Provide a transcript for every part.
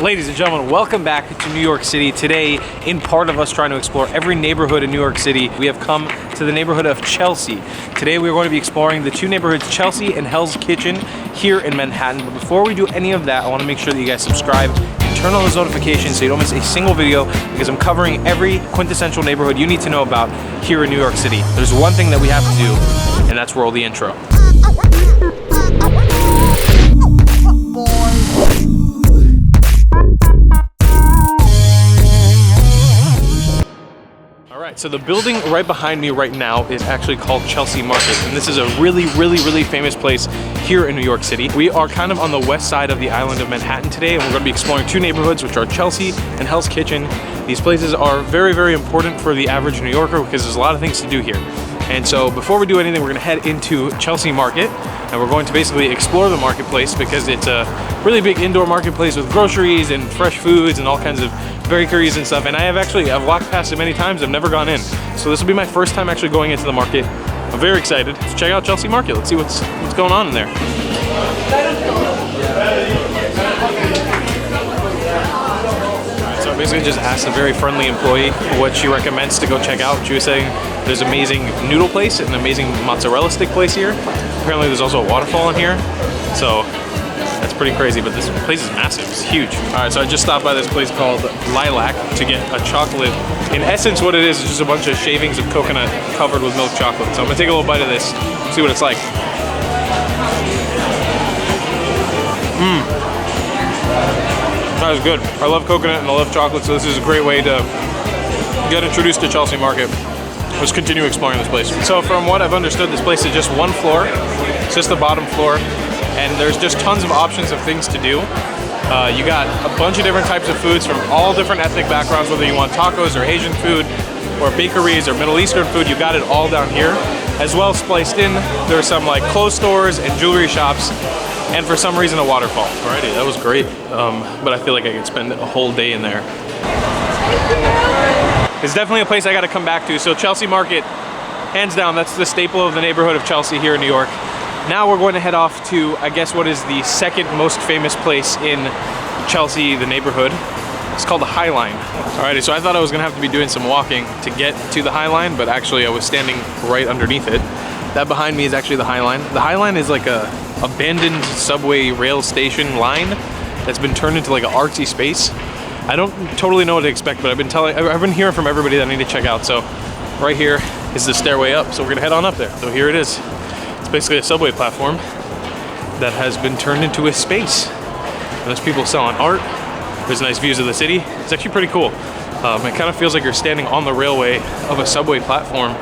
Ladies and gentlemen, welcome back to New York City. Today, in part of us trying to explore every neighborhood in New York City, we have come to the neighborhood of Chelsea. Today we're going to be exploring the two neighborhoods, Chelsea and Hell's Kitchen, here in Manhattan. But before we do any of that, I want to make sure that you guys subscribe and turn on those notifications so you don't miss a single video, because I'm covering every quintessential neighborhood you need to know about here in New York City. There's one thing that we have to do, and that's roll the intro. So the building right behind me right now is actually called Chelsea Market, and this is a really famous place here in New York City. We are kind of on the west side of the island of Manhattan today, and we're going to be exploring two neighborhoods, which are Chelsea and Hell's Kitchen. These places are very important for the average New Yorker because there's a lot of things to do here. And so before we do anything, we're going to head into Chelsea Market, and we're going to basically explore the marketplace because it's a really big indoor marketplace with groceries and fresh foods and all kinds of bakeries and stuff. And I've walked past it many times. I've never gone in. So this will be my first time actually going into the market. I'm very excited to check out Chelsea Market. Let's see what's going on in there. So I basically just asked a very friendly employee what she recommends to go check out. She was saying there's an amazing noodle place and an amazing mozzarella stick place here. Apparently there's also a waterfall in here. So that's pretty crazy, but this place is massive, it's huge. All right, so I just stopped by this place called Lilac to get a chocolate. In essence, what it is just a bunch of shavings of coconut covered with milk chocolate. So I'm gonna take a little bite of this, see what it's like. That was good. I love coconut and I love chocolate, so this is a great way to get introduced to Chelsea Market. Let's continue exploring this place. So from what I've understood, this place is just one floor. It's just the bottom floor. And there's just tons of options of things to do. You got a bunch of different types of foods from all different ethnic backgrounds, whether you want tacos or Asian food or bakeries or Middle Eastern food, you got it all down here. As well spliced in, there's some like clothes stores and jewelry shops, and for some reason a waterfall. Alrighty, that was great, but I feel like I could spend a whole day in there. It's definitely a place I gotta come back to. So Chelsea Market, hands down, that's the staple of the neighborhood of Chelsea here in New York. Now we're going to head off to, I guess, what is the second most famous place in Chelsea, the neighborhood. It's called the Highline. Alrighty, so I thought I was gonna have to be doing some walking to get to the Highline, but actually I was standing right underneath it. That behind me is actually the Highline. The Highline is like a abandoned subway rail station line that's been turned into like an artsy space. I don't totally know what to expect, but I've been hearing from everybody that I need to check out. So right here is the stairway up, so we're gonna head on up there. So here it is. It's basically a subway platform that has been turned into a space. And there's people selling art. There's nice views of the city. It's actually pretty cool. It kind of feels like you're standing on the railway of a subway platform,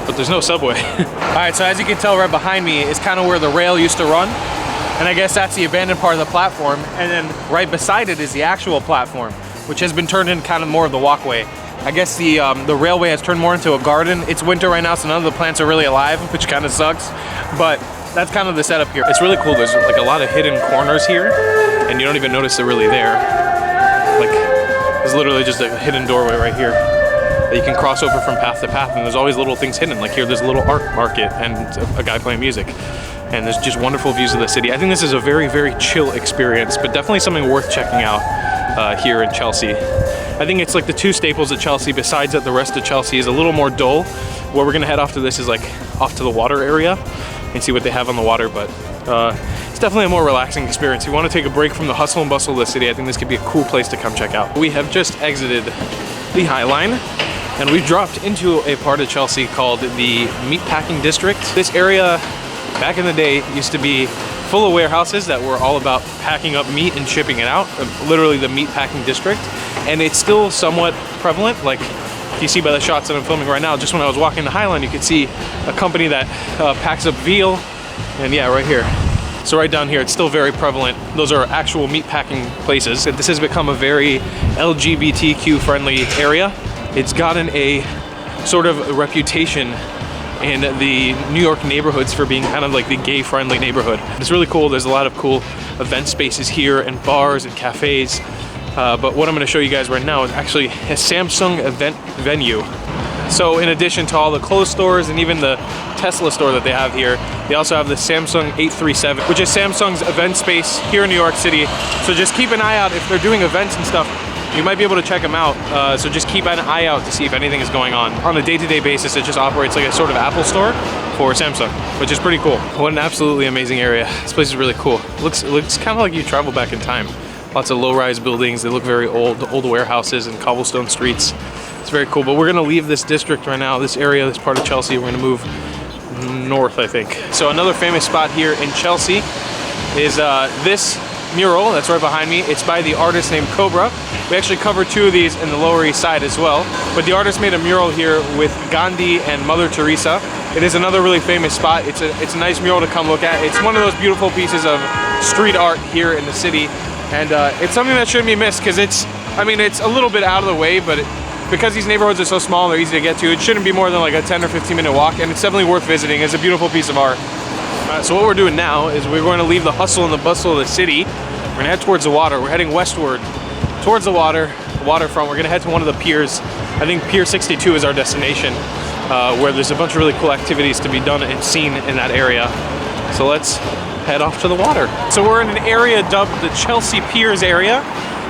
but there's no subway. All right, so as you can tell right behind me is kind of where the rail used to run. And I guess that's the abandoned part of the platform. And then right beside it is the actual platform, which has been turned into kind of more of the walkway. I guess the railway has turned more into a garden. It's winter right now, so none of the plants are really alive, which kind of sucks. But that's kind of the setup here. It's really cool. There's like a lot of hidden corners here, and you don't even notice they're really there. Like, there's literally just a hidden doorway right here that you can cross over from path to path, and there's always little things hidden. Like here, there's a little art market and a guy playing music. And there's just wonderful views of the city. I think this is a very chill experience, but definitely something worth checking out here in Chelsea. I think it's like the two staples at Chelsea, besides that the rest of Chelsea is a little more dull. Where we're gonna head off to this is like off to the water area and see what they have on the water, but it's definitely a more relaxing experience. If you wanna take a break from the hustle and bustle of the city, I think this could be a cool place to come check out. We have just exited the Highline, and we've dropped into a part of Chelsea called the Meatpacking District. This area, back in the day, used to be full of warehouses that were all about packing up meat and shipping it out, literally the Meatpacking District. And it's still somewhat prevalent. Like you see by the shots that I'm filming right now, just when I was walking the Highline, you could see a company that packs up veal, and yeah, right here. So right down here, it's still very prevalent. Those are actual meatpacking places. This has become a very LGBTQ friendly area. It's gotten a sort of reputation in the New York neighborhoods for being kind of like the gay-friendly neighborhood. It's really cool. There's a lot of cool event spaces here and bars and cafes. But what I'm going to show you guys right now is actually a Samsung event venue. So in addition to all the clothes stores and even the Tesla store that they have here, they also have the Samsung 837, which is Samsung's event space here in New York City. So just keep an eye out if they're doing events and stuff. You might be able to check them out. So just keep an eye out to see if anything is going on. On a day-to-day basis, it just operates like a sort of Apple store for Samsung, which is pretty cool. What an absolutely amazing area. This place is really cool. It looks kind of like you travel back in time. Lots of low-rise buildings. They look very old warehouses and cobblestone streets. It's very cool, but we're gonna leave this district right now, this area, this part of Chelsea. We're gonna move north, I think. So another famous spot here in Chelsea is this mural that's right behind me. It's by the artist named Cobra. We actually covered 2 of these in the Lower East Side as well. But the artist made a mural here with Gandhi and Mother Teresa. It is another really famous spot. It's a nice mural to come look at. It's one of those beautiful pieces of street art here in the city. And it's something that shouldn't be missed because it's a little bit out of the way, but because these neighborhoods are so small and they're easy to get to, it shouldn't be more than like a 10 or 15 minute walk, and it's definitely worth visiting. It's a beautiful piece of art. So what we're doing now is we're going to leave the hustle and the bustle of the city. We're gonna head towards the water. We're heading westward towards the waterfront. We're gonna head to one of the piers. I think Pier 62 is our destination, where there's a bunch of really cool activities to be done and seen in that area. So let's head off to the water. So we're in an area dubbed the Chelsea Piers area,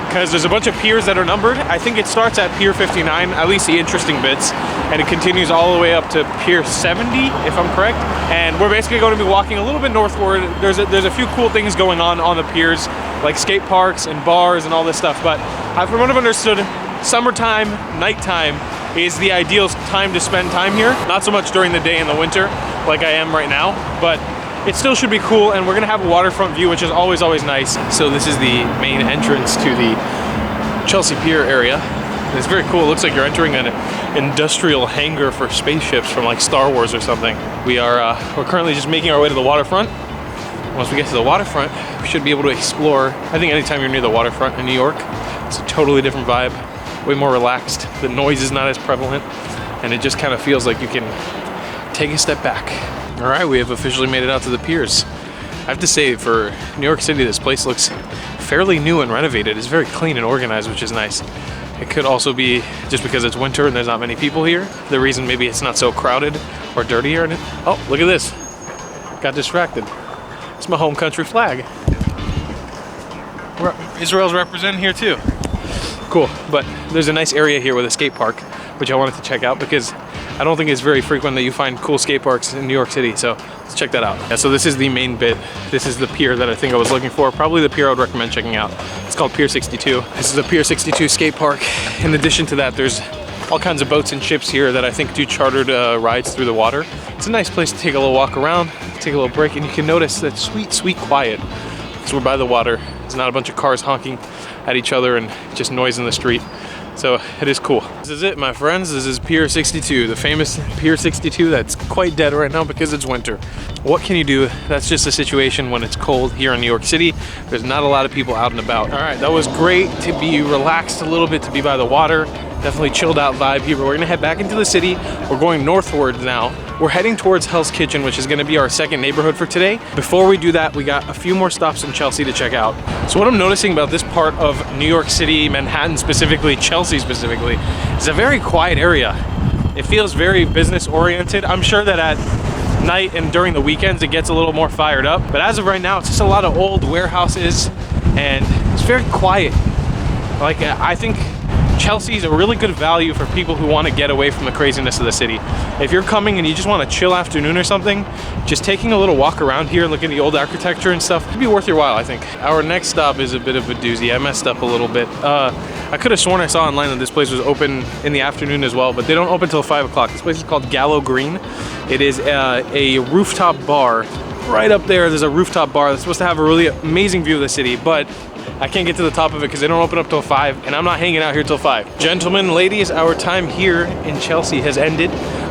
because there's a bunch of piers that are numbered. I think it starts at Pier 59, at least the interesting bits, and it continues all the way up to Pier 70, if I'm correct. And we're basically going to be walking a little bit northward. There's a few cool things going on the piers, like skate parks and bars and all this stuff. But from what I've understood, summertime, nighttime is the ideal time to spend time here. Not so much during the day in the winter, like I am right now, but it still should be cool, and we're gonna have a waterfront view, which is always nice. So this is the main entrance to the Chelsea Pier area. It's very cool. It looks like you're entering an industrial hangar for spaceships from like Star Wars or something. We're currently just making our way to the waterfront. Once we get to the waterfront, we should be able to explore. I think anytime you're near the waterfront in New York, it's a totally different vibe, way more relaxed. The noise is not as prevalent, and it just kind of feels like you can take a step back. All right, we have officially made it out to the piers. I have to say, for New York City, this place looks fairly new and renovated. It's very clean and organized, which is nice. It could also be just because it's winter and there's not many people here. The reason maybe it's not so crowded or dirty here. Oh, look at this. Got distracted. It's my home country flag. Israel's represented here too. Cool, but there's a nice area here with a skate park, which I wanted to check out because I don't think it's very frequent that you find cool skate parks in New York City, so let's check that out. Yeah, so this is the main bit. This is the pier that I think I was looking for. Probably the pier I would recommend checking out. It's called Pier 62. This is a Pier 62 skate park. In addition to that, there's all kinds of boats and ships here that I think do chartered rides through the water. It's a nice place to take a little walk around, take a little break, and you can notice that sweet, sweet quiet because we're by the water. There's not a bunch of cars honking at each other and just noise in the street. So it is cool. This is it, my friends. This is Pier 62, the famous Pier 62 that's quite dead right now because it's winter. What can you do? That's just a situation when it's cold here in New York City. There's not a lot of people out and about. All right, that was great to be relaxed a little bit, to be by the water. Definitely chilled out vibe here, but we're gonna head back into the city. We're going northward now. We're heading towards Hell's Kitchen, which is gonna be our second neighborhood for today. Before we do that, we got a few more stops in Chelsea to check out. So what I'm noticing about this part of New York City, Manhattan specifically, Chelsea specifically, is a very quiet area. It feels very business oriented. I'm sure that at night and during the weekends, it gets a little more fired up. But as of right now, it's just a lot of old warehouses and it's very quiet. Like, I think Chelsea is a really good value for people who want to get away from the craziness of the city. If you're coming and you just want a chill afternoon or something, just taking a little walk around here, looking at the old architecture and stuff, it'd be worth your while, I think. Our next stop is a bit of a doozy. I messed up a little bit. I could have sworn I saw online that this place was open in the afternoon as well, but they don't open until 5 o'clock. This place is called Gallow Green. It is a rooftop bar. Right up there, there's a rooftop bar that's supposed to have a really amazing view of the city, but I can't get to the top of it because they don't open up till 5, and I'm not hanging out here till 5. Gentlemen, ladies, our time here in Chelsea has ended.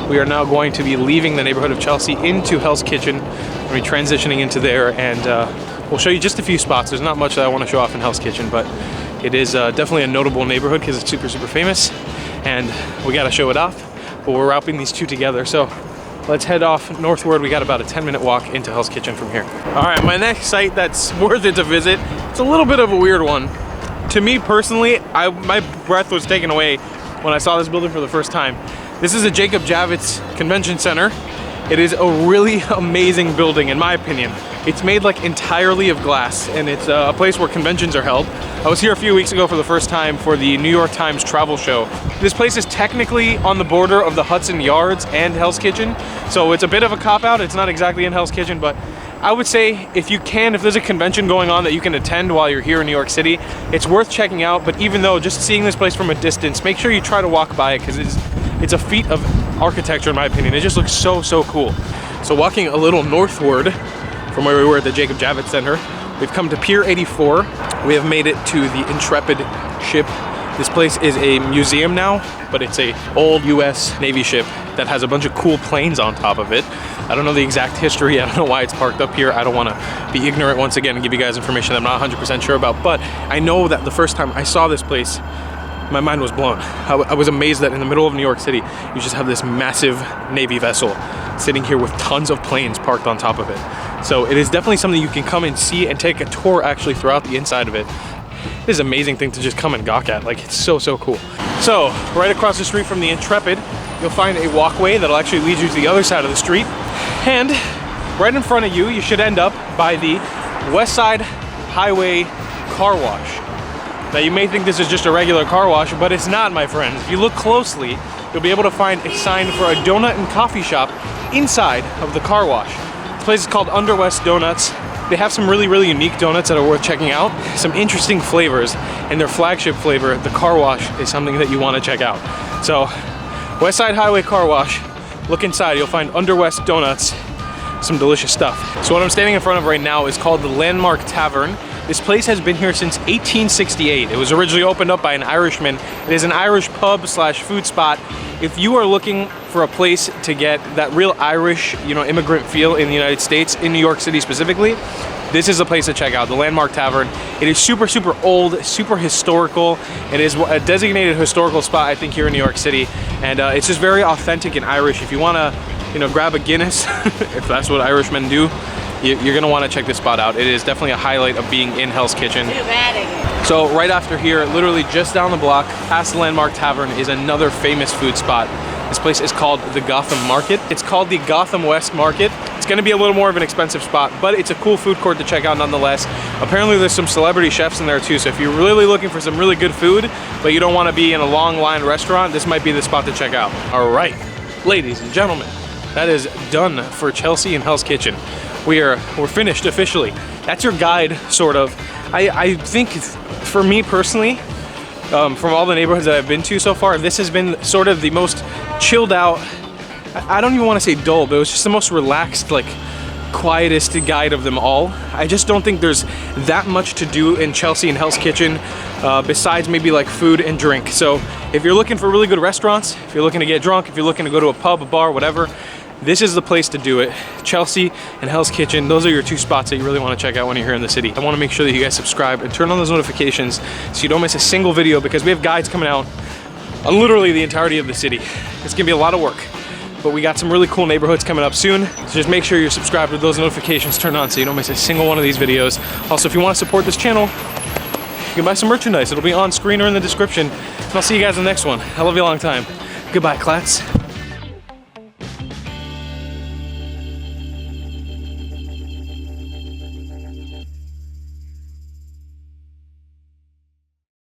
We are now going to be leaving the neighborhood of Chelsea into Hell's Kitchen. We're going to be transitioning into there, and we'll show you just a few spots. There's not much that I want to show off in Hell's Kitchen, but it is definitely a notable neighborhood because it's super, super famous, and we got to show it off. But we're routing these two together, so let's head off northward. We got about a 10-minute walk into Hell's Kitchen from here. All right, my next site that's worth it to visit, it's a little bit of a weird one. To me personally, my breath was taken away when I saw this building for the first time. This is a Jacob Javits Convention Center. It is a really amazing building in my opinion. It's made like entirely of glass, and it's a place where conventions are held. I was here a few weeks ago for the first time for the New York Times travel show. This place is technically on the border of the Hudson Yards and Hell's Kitchen, so it's a bit of a cop-out. It's not exactly in Hell's Kitchen, but I would say if there's a convention going on that you can attend while you're here in New York City, it's worth checking out. But even though just seeing this place from a distance, make sure you try to walk by it, because it's a feat of architecture in my opinion. It just looks so cool. So walking a little northward from where we were at the Jacob Javits Center, we've come to Pier 84. We have made it to the Intrepid ship. This place is a museum now, but it's a old US Navy ship that has a bunch of cool planes on top of it. I don't know the exact history. I don't know why it's parked up here. I don't want to be ignorant once again and give you guys information that I'm not 100% sure about, but I know that the first time I saw this place, my mind was blown. I was amazed that in the middle of New York City, you just have this massive Navy vessel sitting here with tons of planes parked on top of it. So it is definitely something you can come and see and take a tour actually throughout the inside of it. It is an amazing thing to just come and gawk at. Like, it's so cool. So right across the street from the Intrepid, you'll find a walkway that'll actually lead you to the other side of the street. And right in front of you, you should end up by the West Side Highway Car Wash. Now you may think this is just a regular car wash, but it's not, my friends. If you look closely, you'll be able to find a sign for a donut and coffee shop inside of the car wash. This place is called Under West Donuts. They have some really unique donuts that are worth checking out. Some interesting flavors, and their flagship flavor, the car wash, is something that you want to check out. So, West Side Highway Car Wash. Look inside, you'll find Under West Donuts. Some delicious stuff. So what I'm standing in front of right now is called the Landmark Tavern. This place has been here since 1868. It was originally opened up by an Irishman. It is an Irish pub slash food spot. If you are looking for a place to get that real Irish, immigrant feel in the United States, in New York City specifically, this is a place to check out, the Landmark Tavern. It is super old, super historical. It is a designated historical spot, I think, here in New York City. And it's just very authentic and Irish. If you want to, grab a Guinness, if that's what Irishmen do, you're gonna want to check this spot out. It is definitely a highlight of being in Hell's Kitchen. So right after here, literally just down the block, past the Landmark Tavern, is another famous food spot. This place is called the Gotham Market. It's called the Gotham West Market. It's gonna be a little more of an expensive spot, but it's a cool food court to check out nonetheless. Apparently there's some celebrity chefs in there too, so if you're really looking for some really good food, but you don't want to be in a long line restaurant, this might be the spot to check out. All right, ladies and gentlemen, that is done for Chelsea and Hell's Kitchen. We're finished officially. That's your guide, sort of. I think for me personally, from all the neighborhoods that I've been to so far, this has been sort of the most chilled out. I don't even want to say dull, but it was just the most relaxed, like quietest guide of them all. I just don't think there's that much to do in Chelsea and Hell's Kitchen besides maybe like food and drink. So if you're looking for really good restaurants, if you're looking to get drunk, if you're looking to go to a pub, a bar, whatever, this is the place to do it. Chelsea and Hell's Kitchen, those are your two spots that you really want to check out when you're here in the city. I want to make sure that you guys subscribe and turn on those notifications so you don't miss a single video, because we have guides coming out on literally the entirety of the city. It's gonna be a lot of work, but we got some really cool neighborhoods coming up soon. So just make sure you're subscribed with those notifications turned on so you don't miss a single one of these videos. Also, if you want to support this channel, you can buy some merchandise. It'll be on screen or in the description. And I'll see you guys in the next one. I love you a long time. Goodbye, Clats.